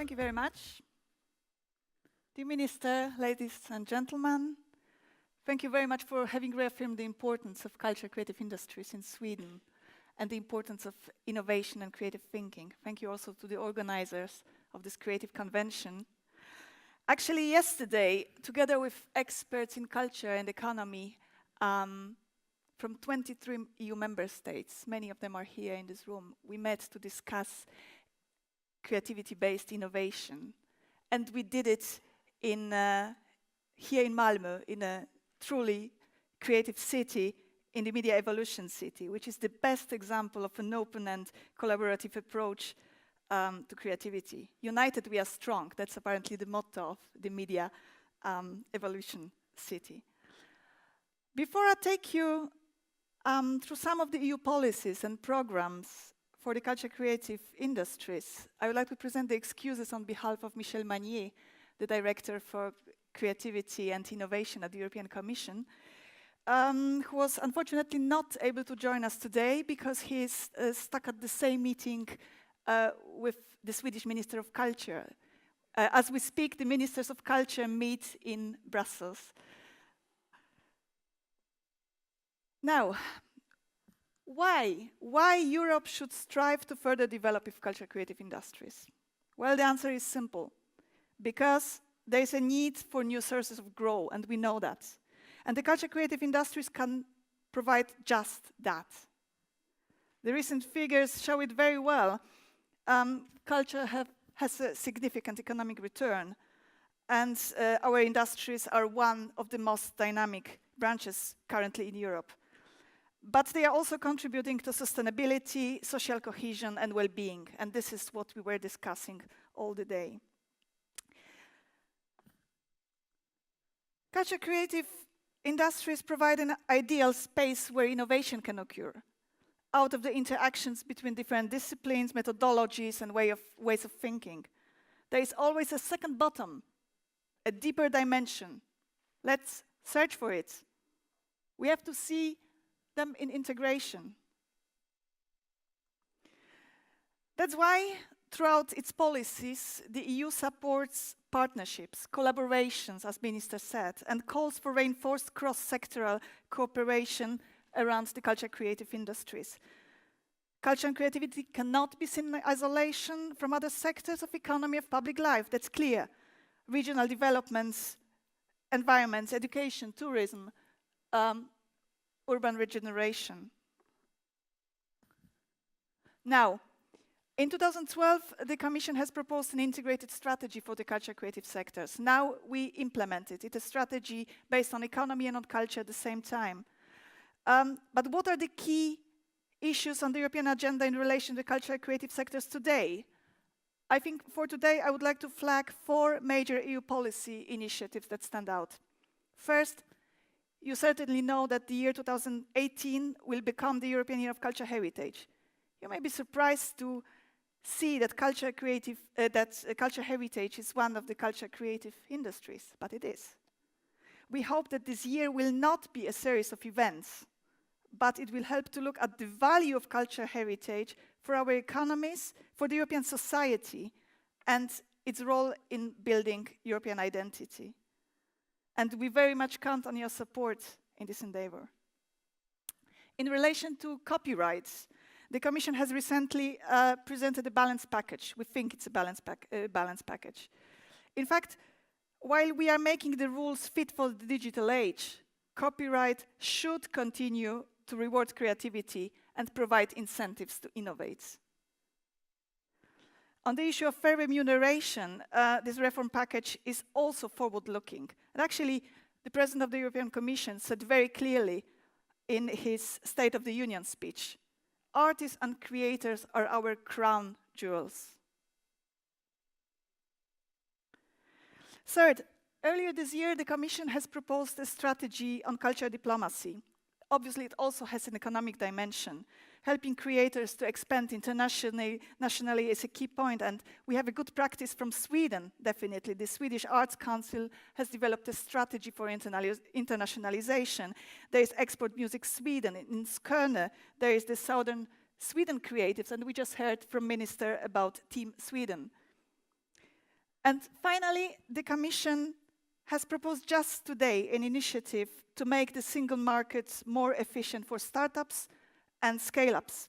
Thank you very much. Dear Minister, ladies and gentlemen, thank you very much for having reaffirmed the importance of culture creative industries in Sweden and the importance of innovation and creative thinking. Thank you also to the organizers of this creative convention. Actually, yesterday, together with experts in culture and economy from 23 EU member states, many of them are here in this room, we met to discuss creativity-based innovation. And we did it here in Malmö, in a truly creative city, in the Media Evolution City, which is the best example of an open and collaborative approach to creativity. United we are strong, that's apparently the motto of the Media Evolution City. Before I take you through some of the EU policies and programs for the culture creative industries, I would like to present the excuses on behalf of Michel Magnier, the Director for Creativity and Innovation at the European Commission, who was unfortunately not able to join us today because he is stuck at the same meeting with the Swedish Minister of Culture. As we speak, the Ministers of Culture meet in Brussels. Now, why Europe should strive to further develop its culture creative industries? Well, the answer is simple. Because there is a need for new sources of growth, and we know that. And the culture creative industries can provide just that. The recent figures show it very well. Culture has a significant economic return, and our industries are one of the most dynamic branches currently in Europe. But they are also contributing to sustainability, social cohesion, and well-being. And this is what we were discussing all the day. Culture creative industries provide an ideal space where innovation can occur, out of the interactions between different disciplines, methodologies, and ways of thinking. There is always a second bottom, a deeper dimension. Let's search for it. We have to see them in integration. That's why, throughout its policies, the EU supports partnerships, collaborations, as Minister said, and calls for reinforced cross-sectoral cooperation around the culture creative industries. Culture and creativity cannot be seen in isolation from other sectors of economy, of public life, that's clear. Regional developments, environments, education, tourism, urban regeneration. Now, in 2012, the Commission has proposed an integrated strategy for the culture creative sectors. Now we implement it. It's a strategy based on economy and on culture at the same time. But what are the key issues on the European agenda in relation to the culture creative sectors today? I think for today I would like to flag 4 major EU policy initiatives that stand out. First, you certainly know that the year 2018 will become the European Year of Culture Heritage. You may be surprised to see that culture heritage is one of the culture creative industries, but it is. We hope that this year will not be a series of events, but it will help to look at the value of culture heritage for our economies, for the European society, and its role in building European identity. And we very much count on your support in this endeavor. In relation to copyrights, the Commission has recently presented a balanced package. We think it's a balanced package. In fact, while we are making the rules fit for the digital age, copyright should continue to reward creativity and provide incentives to innovate. On the issue of fair remuneration, this reform package is also forward-looking. And actually, the President of the European Commission said very clearly in his State of the Union speech, artists and creators are our crown jewels. Third, earlier this year, the Commission has proposed a strategy on cultural diplomacy. Obviously, it also has an economic dimension. Helping creators to expand nationally is a key point, and we have a good practice from Sweden, definitely. The Swedish Arts Council has developed a strategy for internationalization. There is Export Music Sweden. In Skåne, there is the Southern Sweden Creatives, and we just heard from Minister about Team Sweden. And finally, the Commission has proposed just today an initiative to make the single market more efficient for startups and scale-ups.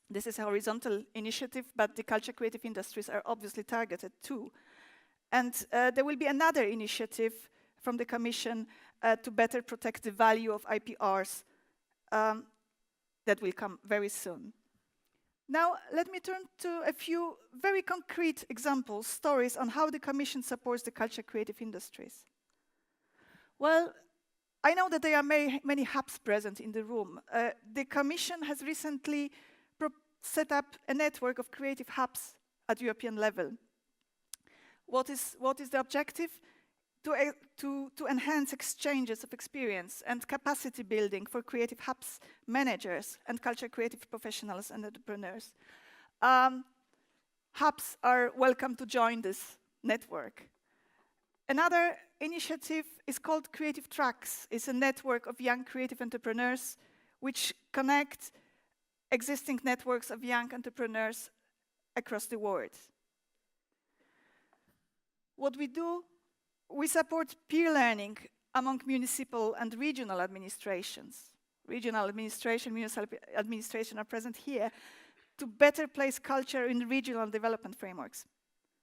This is a horizontal initiative, but the culture creative industries are obviously targeted too. And there will be another initiative from the Commission to better protect the value of IPRs that will come very soon. Now, let me turn to a few very concrete examples, stories on how the Commission supports the culture creative industries. Well, I know that there are many hubs present in the room. The Commission has recently set up a network of creative hubs at European level. What is the objective? To enhance exchanges of experience and capacity building for creative hubs managers and culture creative professionals and entrepreneurs. Hubs are welcome to join this network. Another initiative is called Creative Tracks. It's a network of young creative entrepreneurs which connect existing networks of young entrepreneurs across the world. What we do, we support peer learning among municipal and regional administrations. Regional administration, municipal administration are present here to better place culture in regional development frameworks.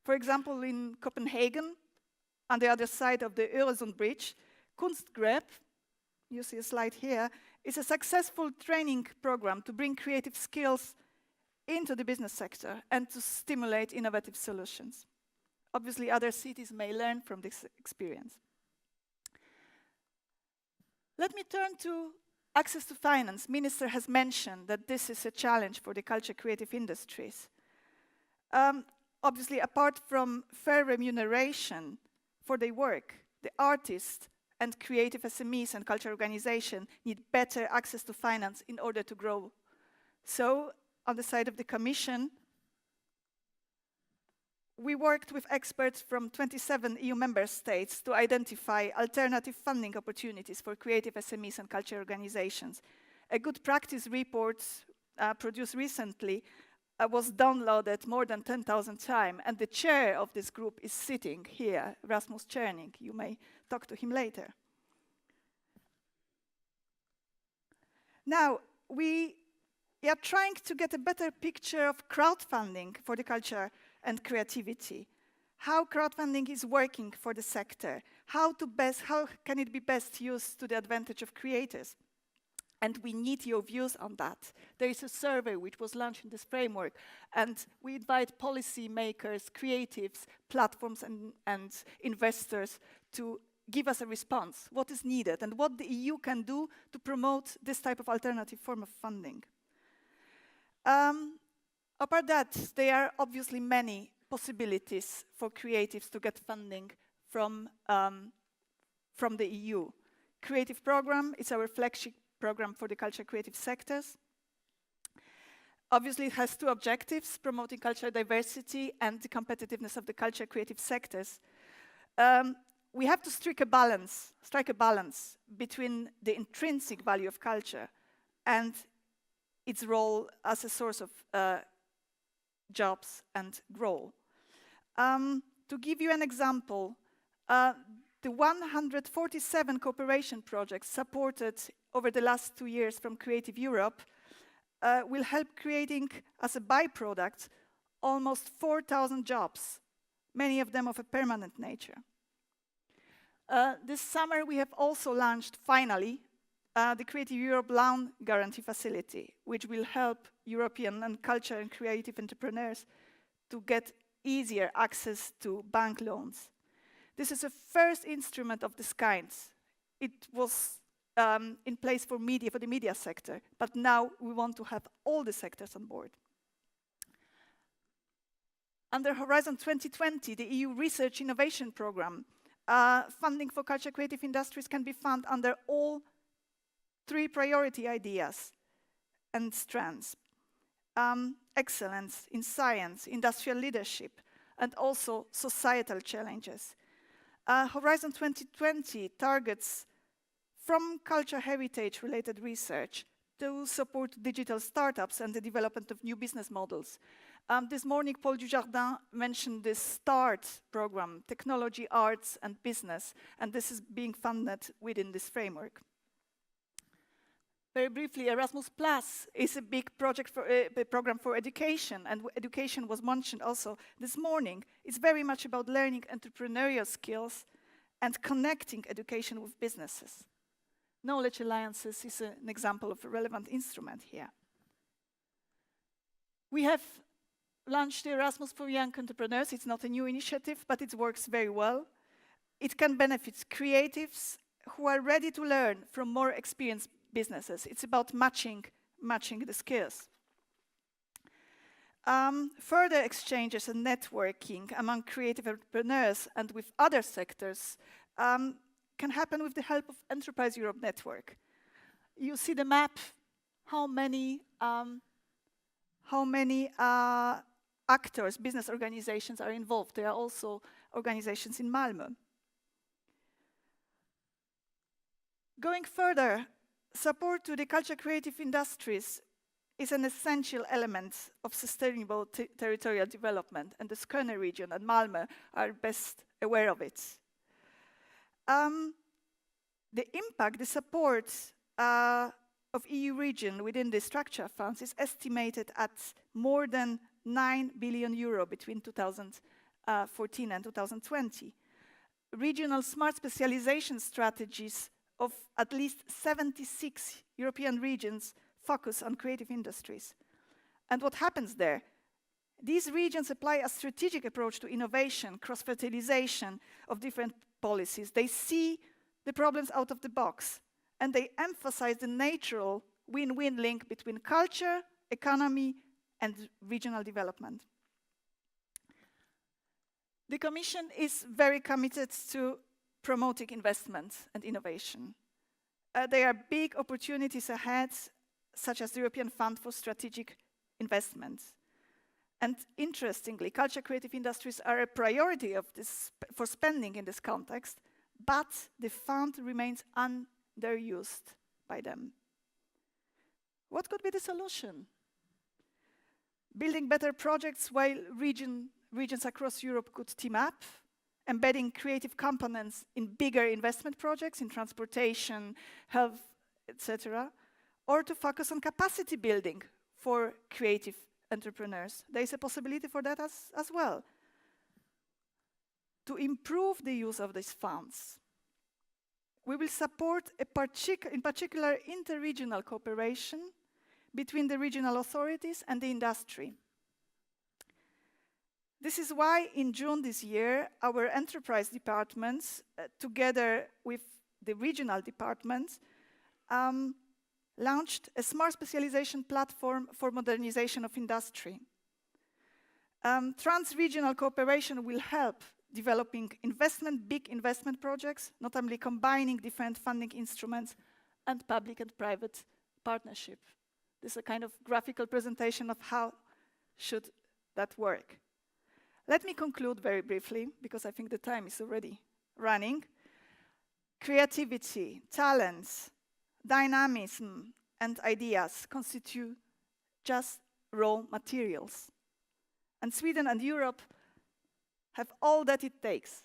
For example, in Copenhagen, on the other side of the Öresund Bridge, Kunstgreb, you see a slide here, is a successful training program to bring creative skills into the business sector and to stimulate innovative solutions. Obviously, other cities may learn from this experience. Let me turn to access to finance. Minister has mentioned that this is a challenge for the culture creative industries. Obviously, apart from fair remuneration for their work, the artists and creative SMEs and culture organizations need better access to finance in order to grow. So, on the side of the Commission, we worked with experts from 27 EU member states to identify alternative funding opportunities for creative SMEs and culture organizations. A good practice report produced recently was downloaded more than 10,000 times, and the chair of this group is sitting here, Rasmus Czerning. You may talk to him later. Now, we are trying to get a better picture of crowdfunding for the culture and creativity, how crowdfunding is working for the sector, how can it be best used to the advantage of creators. And we need your views on that. There is a survey which was launched in this framework, and we invite policy makers, creatives, platforms, and investors to give us a response, what is needed, and what the EU can do to promote this type of alternative form of funding. Apart that, there are obviously many possibilities for creatives to get funding from the EU. Creative Program is our flagship program for the culture creative sectors. Obviously, it has two objectives, promoting cultural diversity and the competitiveness of the culture creative sectors. We have to strike a balance between the intrinsic value of culture and its role as a source of jobs and growth. To give you an example, the 147 cooperation projects supported over the last 2 years from Creative Europe will help creating, as a byproduct, almost 4,000 jobs, many of them of a permanent nature. This summer we have also launched, finally, the Creative Europe Loan Guarantee Facility, which will help European and culture and creative entrepreneurs to get easier access to bank loans. This is a first instrument of this kind. It was in place for the media sector, but now we want to have all the sectors on board. Under Horizon 2020, the EU Research Innovation Programme, funding for culture creative industries can be found under all 3 priority ideas and strands. Excellence in science, industrial leadership, and also societal challenges. Horizon 2020 targets from culture heritage-related research to support digital startups and the development of new business models. This morning, Paul Dujardin mentioned this START program, Technology, Arts and Business, and this is being funded within this framework. Very briefly, Erasmus Plus is a big project for a program for education, and education was mentioned also this morning. It's very much about learning entrepreneurial skills and connecting education with businesses. Knowledge Alliances is an example of a relevant instrument here. We have launched the Erasmus for Young Entrepreneurs. It's not a new initiative, but it works very well. It can benefit creatives who are ready to learn from more experienced businesses. It's about matching the skills. Further exchanges and networking among creative entrepreneurs and with other sectors can happen with the help of Enterprise Europe Network. You see the map, how many actors, business organizations are involved. There are also organizations in Malmö. Going further, support to the culture creative industries is an essential element of sustainable territorial development, and the Skåne region and Malmö are best aware of it. The impact, the support of EU region within the structure funds is estimated at more than 9 billion euro between 2014 and 2020. Regional smart specialization strategies of at least 76 European regions focus on creative industries. And what happens there? These regions apply a strategic approach to innovation, cross-fertilization of different policies. They see the problems out of the box, and they emphasize the natural win-win link between culture, economy, and regional development. The Commission is very committed to promoting investment and innovation. There are big opportunities ahead, such as the European Fund for Strategic Investments. And interestingly, culture creative industries are a priority for spending in this context, but the fund remains underused by them. What could be the solution? Building better projects while regions across Europe could team up, embedding creative components in bigger investment projects in transportation, health, etc., or to focus on capacity building for creative entrepreneurs. There is a possibility for that as well. To improve the use of these funds, we will support in particular inter-regional cooperation between the regional authorities and the industry. This is why in June this year, our enterprise departments, together with the regional departments, launched a smart specialization platform for modernization of industry. Trans-regional cooperation will help developing big investment projects, not only combining different funding instruments and public and private partnership. This is a kind of graphical presentation of how should that work. Let me conclude very briefly, because I think the time is already running. Creativity, talents, dynamism, and ideas constitute just raw materials. And Sweden and Europe have all that it takes.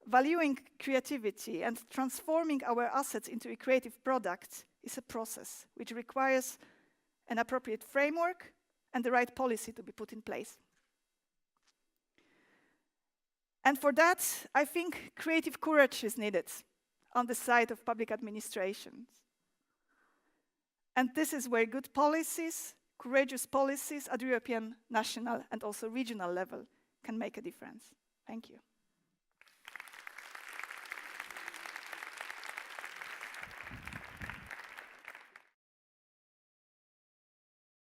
Valuing creativity and transforming our assets into a creative product is a process which requires an appropriate framework and the right policy to be put in place. And for that, I think creative courage is needed on the side of public administrations. And this is where good policies, courageous policies at European, national, and also regional level can make a difference. Thank you.